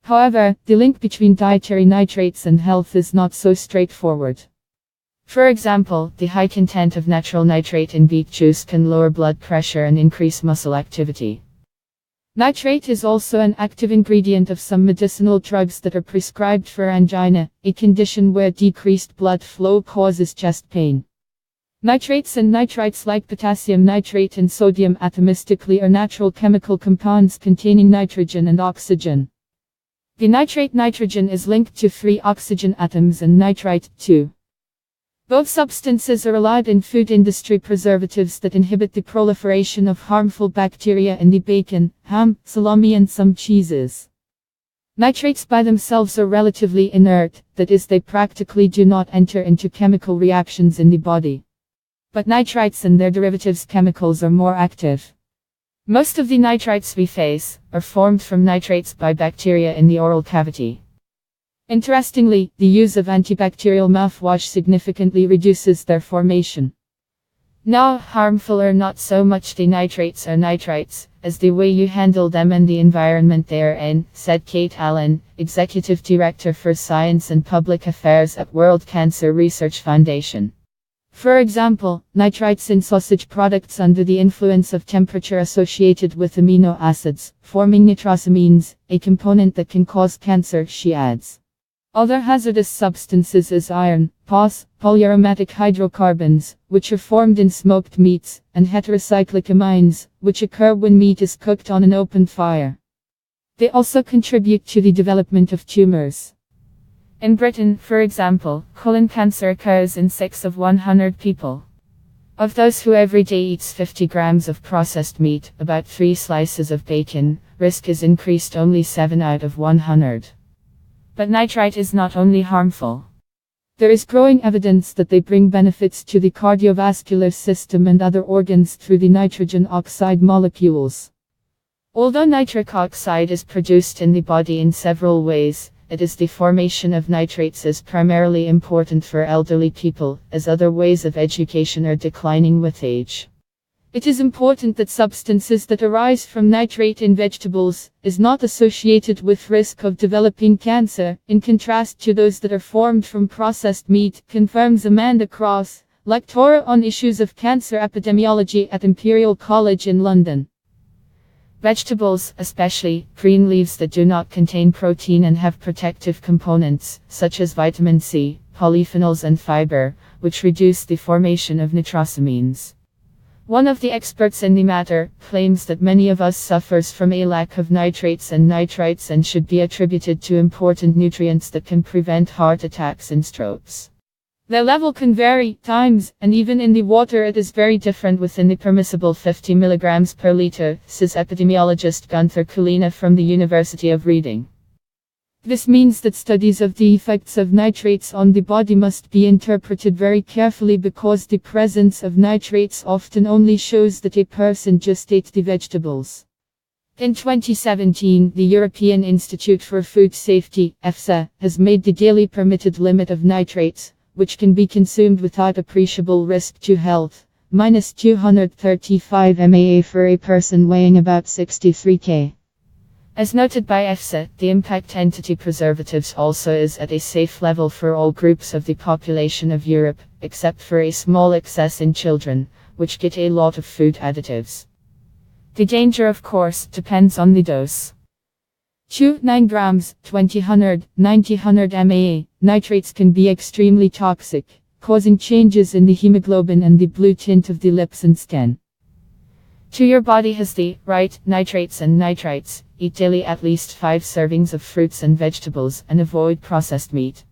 However, the link between dietary nitrates and health is not so straightforward. For example, the high content of natural nitrate in beet juice can lower blood pressure and increase muscle activity. Nitrate is also an active ingredient of some medicinal drugs that are prescribed for angina, a condition where decreased blood flow causes chest pain. Nitrates and nitrites like potassium nitrate and sodium atomistically are natural chemical compounds containing nitrogen and oxygen. The nitrate nitrogen is linked to 3 oxygen atoms and nitrite 2. Both substances are allowed in food industry preservatives that inhibit the proliferation of harmful bacteria in the bacon, ham, salami and some cheeses. Nitrates by themselves are relatively inert, that is, they practically do not enter into chemical reactions in the body. But nitrites and their derivatives chemicals are more active. Most of the nitrites we face are formed from nitrates by bacteria in the oral cavity. Interestingly, the use of antibacterial mouthwash significantly reduces their formation. Now, harmful are not so much the nitrates or nitrites, as the way you handle them and the environment they are in, said Kate Allen, Executive Director for Science and Public Affairs at World Cancer Research Foundation. For example, nitrites in sausage products under the influence of temperature associated with amino acids, forming nitrosamines, a component that can cause cancer, she adds. Other hazardous substances is iron, POS, polyaromatic hydrocarbons, which are formed in smoked meats, and heterocyclic amines, which occur when meat is cooked on an open fire. They also contribute to the development of tumors. In Britain, for example, colon cancer occurs in 6 of 100 people. Of those who every day eats 50 grams of processed meat, about 3 slices of bacon, risk is increased only 7 out of 100. But nitrite is not only harmful. There is growing evidence that they bring benefits to the cardiovascular system and other organs through the nitrogen oxide molecules. Although nitric oxide is produced in the body in several ways, it is the formation of nitrates is primarily important for elderly people, as other ways of education are declining with age. It is important that substances that arise from nitrate in vegetables is not associated with risk of developing cancer, in contrast to those that are formed from processed meat, confirms Amanda Cross, lecturer on issues of cancer epidemiology at Imperial College in London. Vegetables, especially green leaves that do not contain protein and have protective components, such as vitamin C, polyphenols and fiber, which reduce the formation of nitrosamines. One of the experts in the matter claims that many of us suffers from a lack of nitrates and nitrites and should be attributed to important nutrients that can prevent heart attacks and strokes. Their level can vary, times, and even in the water it is very different within the permissible 50 mg per liter, says epidemiologist Gunther Kulina from the University of Reading. This means that studies of the effects of nitrates on the body must be interpreted very carefully because the presence of nitrates often only shows that a person just ate the vegetables. In 2017, the European Institute for Food Safety, EFSA, has made the daily permitted limit of nitrates, which can be consumed without appreciable risk to health, minus 235 mAh for a person weighing about 63 kg. As noted by EFSA, the impact entity preservatives also is at a safe level for all groups of the population of Europe, except for a small excess in children, which get a lot of food additives. The danger, of course, depends on the dose. 9 grams, 20 90 mAh, nitrates can be extremely toxic, causing changes in the hemoglobin and the blue tint of the lips and skin. Your body has the right nitrates and nitrites. Eat daily at least 5 servings of fruits and vegetables and avoid processed meat.